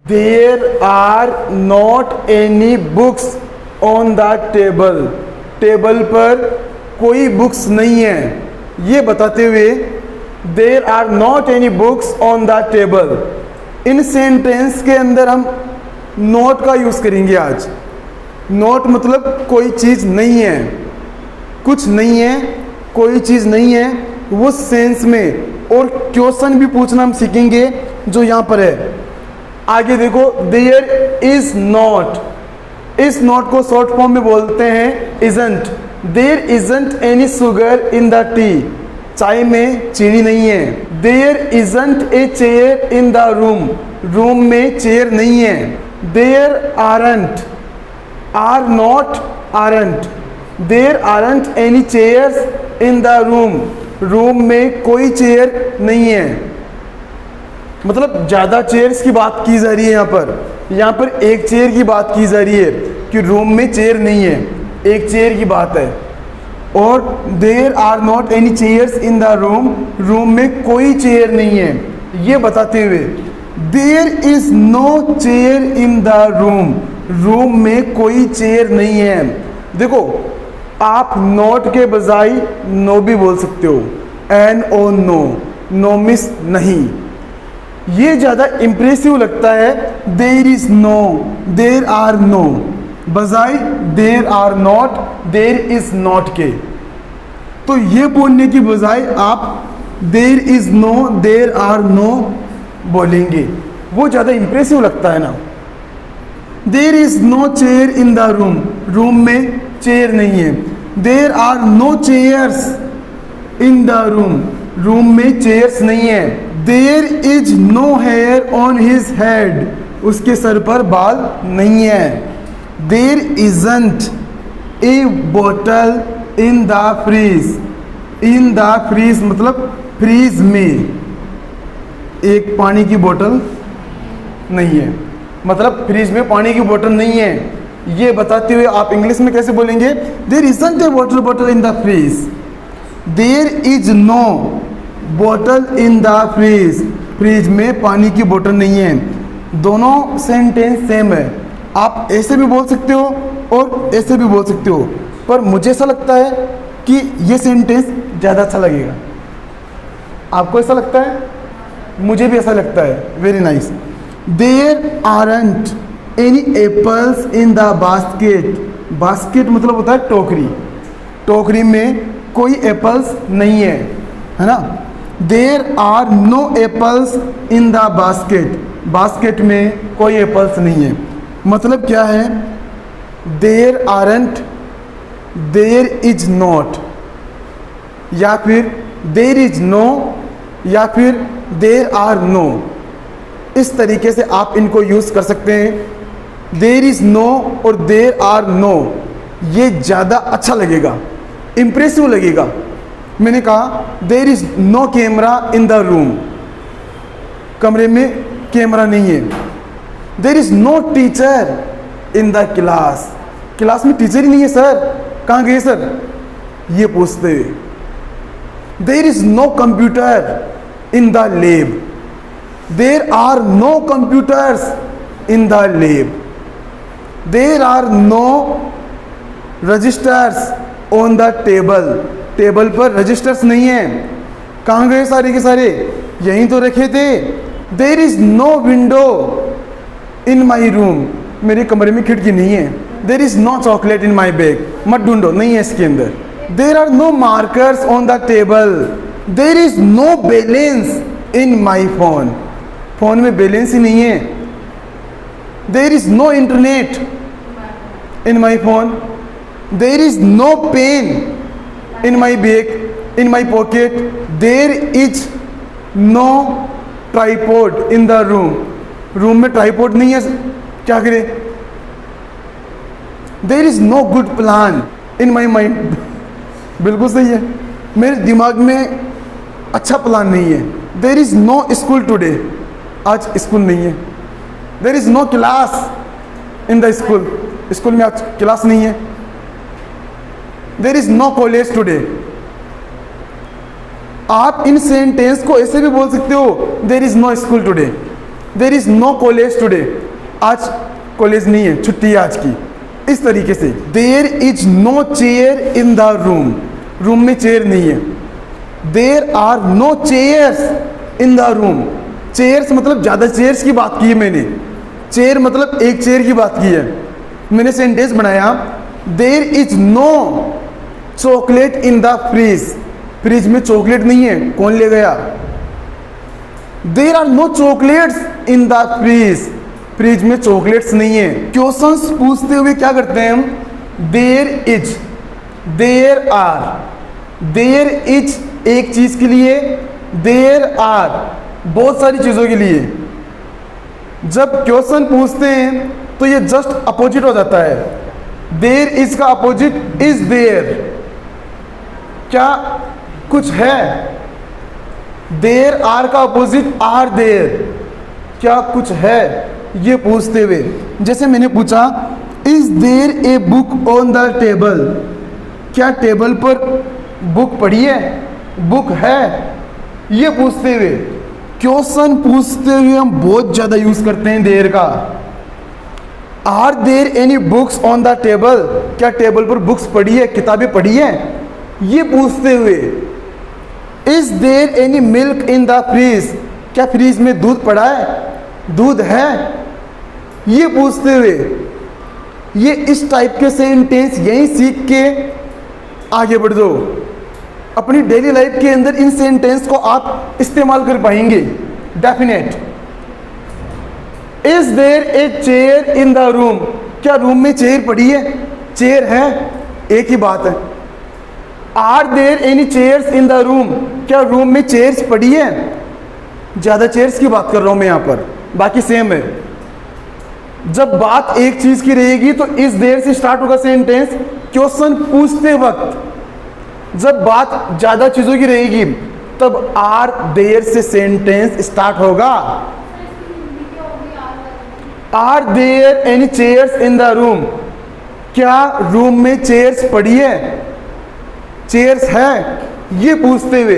There are not any books on the table. Table पर कोई books नहीं है, ये बताते हुए there are not any books on the table. इन सेंटेंस के अंदर हम नॉट का यूज करेंगे आज। नॉट मतलब कोई चीज नहीं है, कुछ नहीं है, कोई चीज नहीं है, वो सेंस में। और क्वेश्चन भी पूछना हम सीखेंगे जो यहां पर है। आगे देखो, देयर इज नॉट। इस नॉट को शॉर्ट फॉर्म में बोलते हैं isn't. There isn't any sugar in the tea. चाय में चीनी नहीं है। There isn't a chair in the room. Room में चेयर नहीं है। There aren't, are not aren't. There aren't any chairs in the room. Room में कोई चेयर नहीं है। मतलब ज़्यादा चेयर्स की बात की जा रही है यहाँ पर एक चेयर की बात की जा रही है कि रूम में चेयर नहीं है, एक चेयर की बात है। और there are not any chairs in the room. Room में कोई चेयर नहीं है, ये बताते हुए there is no chair in the room. Room में कोई चेयर नहीं है। देखो, आप नॉट के बजाय नो भी बोल सकते हो। N O no, no miss नहीं। ये ज़्यादा इंप्रेसिव लगता है there is no, there are no, बजाय there are not, there is not के। तो ये बोलने की बजाय आप there is no, there are no बोलेंगे, वो ज़्यादा इंप्रेसिव लगता है ना। There is no chair in the room. Room में चेयर नहीं है। There are no chairs in the room. Room में चेयर्स नहीं है। There is no hair on his head. उसके सर पर बाल नहीं है। देयर इजंट ए बोतल in the fridge. In the fridge मतलब फ्रीज में एक पानी की बोतल नहीं है, मतलब फ्रीज में पानी की बोतल नहीं है। ये बताते हुए आप इंग्लिश में कैसे बोलेंगे? There isn't a water bottle in the fridge. There is no bottle in the fridge. Fridge में पानी की बोतल नहीं है। दोनों सेंटेंस सेम है। आप ऐसे भी बोल सकते हो और ऐसे भी बोल सकते हो, पर मुझे ऐसा लगता है कि ये सेंटेंस ज़्यादा अच्छा लगेगा। आपको ऐसा लगता है? मुझे भी ऐसा लगता है। Very nice. There aren't any apples in the basket. Basket मतलब होता है टोकरी। टोकरी में कोई एप्पल्स नहीं है ना। There are no apples in the basket. Basket में कोई एप्पल्स नहीं है। मतलब क्या है? There aren't, there is not, या फिर देयर इज नो, या फिर देयर आर नो। इस तरीके से आप इनको यूज कर सकते हैं। देयर इज नो और देयर आर नो, ये ज़्यादा अच्छा लगेगा, इंप्रेसिव लगेगा। मैंने कहा there is no camera in the room. कमरे में कैमरा नहीं है। There is no teacher in the class. Class में टीचर ही नहीं है सर, कहाँ गए सर? ये पूछते हुए there is no computer in the lab. There are no computers in the lab. There are no registers on the table. Table पर रजिस्टर्स नहीं है। कहाँ गए सारे के सारे? यहीं तो रखे थे। There is no window in my room. मेरे कमरे में खिड़की नहीं है। There is no chocolate in my bag. मत ढूंढो, नहीं है इसके अंदर। There are no markers on the table. There is no balance in my phone. Phone में बैलेंस ही नहीं है। There is no internet in my phone. There is no pen in my bag, in my pocket. There is no tripod in the room. Room में tripod नहीं है, क्या करें? There is no good plan in my mind. बिल्कुल सही है, मेरे दिमाग में अच्छा प्लान नहीं है। There is no school today. आज स्कूल नहीं है। There is no class in the school. School में आज क्लास नहीं है। There is no college today. आप इन सेंटेंस को ऐसे भी बोल सकते हो, there is no school today. There is no college today, आज कॉलेज नहीं है, छुट्टी है आज की। इस तरीके से there is no chair in the room, room में चेयर नहीं है। There are no chairs in the room, chairs मतलब ज़्यादा चेयर्स की बात की है मैंने, चेयर मतलब एक चेयर की बात की है। मैंने सेंटेंस बनाया there is no chocolate in the fridge, fridge में चॉकलेट नहीं है, कौन ले गया? There are no chocolates in the fridge, fridge में चॉकलेट्स नहीं है। क्वेश्चंस पूछते हुए क्या करते हैं हम? There is, there are, there is एक चीज के लिए, देयर आर बहुत सारी चीजों के लिए। जब क्वेश्चन पूछते हैं तो ये जस्ट अपोजिट हो जाता है। देयर इज का अपोजिट इज देयर, क्या कुछ है? देयर आर का अपोजिट आर देयर, क्या कुछ है? ये पूछते हुए, जैसे मैंने पूछा is there a book on the table, क्या टेबल पर बुक पड़ी है, बुक है? ये पूछते हुए, क्वेश्चन पूछते हुए हम बहुत ज़्यादा यूज़ करते हैं देयर का। Are there any books on the table, क्या टेबल पर बुक्स पड़ी है, किताबें पड़ी है? ये पूछते हुए, is there any milk in the fridge, क्या फ्रिज में दूध पड़ा है, दूध है? ये पूछते हुए, ये इस टाइप के सेंटेंस यहीं सीख के आगे बढ़ दो। अपनी डेली लाइफ के अंदर इन सेंटेंस को आप इस्तेमाल कर पाएंगे definite. Is there a chair in the room, क्या रूम में चेयर पड़ी है, चेयर है? एक ही बात है। Are there any chairs in the room, क्या रूम में चेयर्स पड़ी है? ज़्यादा चेयर्स की बात कर रहा हूं मैं यहाँ पर, बाकी सेम है। जब बात एक चीज की रहेगी तो इस देर से स्टार्ट होगा सेंटेंस क्वेश्चन पूछते वक्त। जब बात ज्यादा चीजों की रहेगी तब आर देयर से सेंटेंस स्टार्ट होगा। Are there any chairs in the room, क्या रूम में चेयर्स पड़ी है, चेयर्स है? ये पूछते हुए,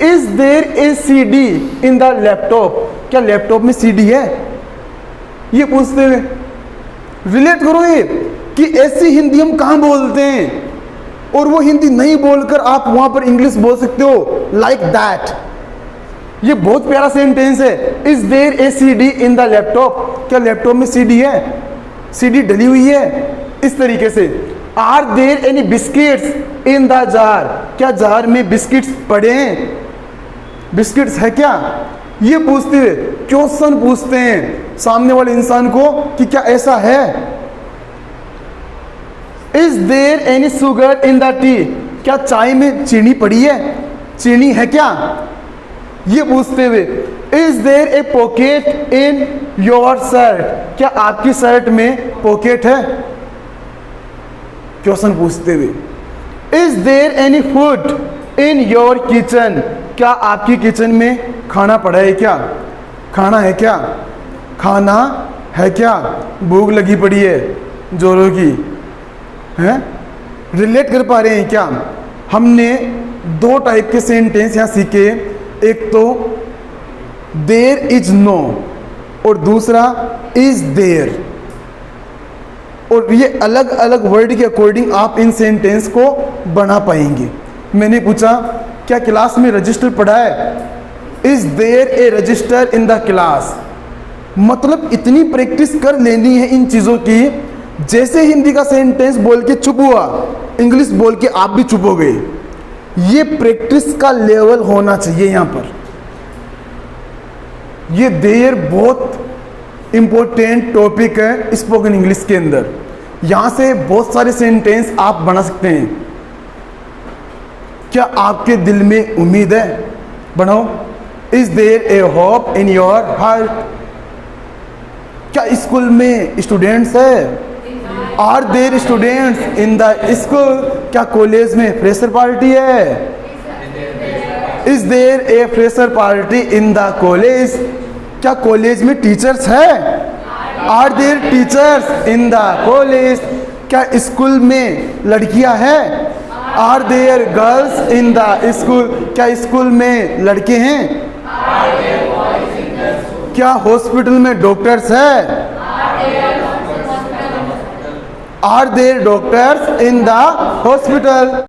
is there a CD in the laptop, क्या लैपटॉप में सीडी है? ये पूछते हुए रिलेट करो ये कि ऐसी हिंदी हम कहाँ बोलते हैं और वो हिंदी नहीं बोलकर आप वहां पर इंग्लिश बोल सकते हो लाइक दैट। ये बहुत प्यारा सेंटेंस है। Is there a CD in the laptop, क्या लैपटॉप में सीडी है, सीडी डली हुई है? इस तरीके से are there any biscuits in the jar, क्या जार में बिस्किट्स पड़े हैं, बिस्किट्स है क्या? ये पूछते हुए क्वेश्चन पूछते हैं सामने वाले इंसान को कि क्या ऐसा है। Is there any sugar in the tea, क्या चाय में चीनी पड़ी है, चीनी है क्या? ये पूछते हुए, is there a pocket in your shirt, क्या आपकी शर्ट में पॉकेट है? क्वेश्चन पूछते हुए, is there any food in your kitchen, क्या आपकी किचन में खाना पड़ा है क्या, खाना है क्या, खाना है क्या? भूख लगी पड़ी है जोरों की, हैं? रिलेट कर पा रहे हैं क्या? हमने दो टाइप के सेंटेंस यहाँ सीखे, एक तो देयर इज नो और दूसरा इज देयर, और ये अलग अलग वर्ड के अकॉर्डिंग आप इन सेंटेंस को बना पाएंगे। मैंने पूछा क्या क्लास में रजिस्टर पड़ा है, is there a register in the class, मतलब इतनी प्रैक्टिस कर लेनी है इन चीज़ों की। जैसे हिंदी का सेंटेंस बोल के चुप हुआ, इंग्लिश बोल के आप भी चुप हो गए। ये प्रैक्टिस का लेवल होना चाहिए यहाँ पर। ये देयर बहुत इंपॉर्टेंट टॉपिक है स्पोकन इंग्लिश के अंदर। यहाँ से बहुत सारे सेंटेंस आप बना सकते हैं। क्या आपके दिल में उम्मीद है? बनाओ। Is there a hope in your heart, क्या स्कूल में स्टूडेंट्स है? Are there students in the school, क्या कॉलेज में फ्रेशर पार्टी है? Is there a fresher party in the college, क्या कॉलेज में टीचर्स है? Are there teachers in the college, क्या स्कूल में लड़कियां हैं? Are there girls in the school, क्या स्कूल में लड़के हैं? क्या हॉस्पिटल में डॉक्टर्स है? Are there doctors in the hospital?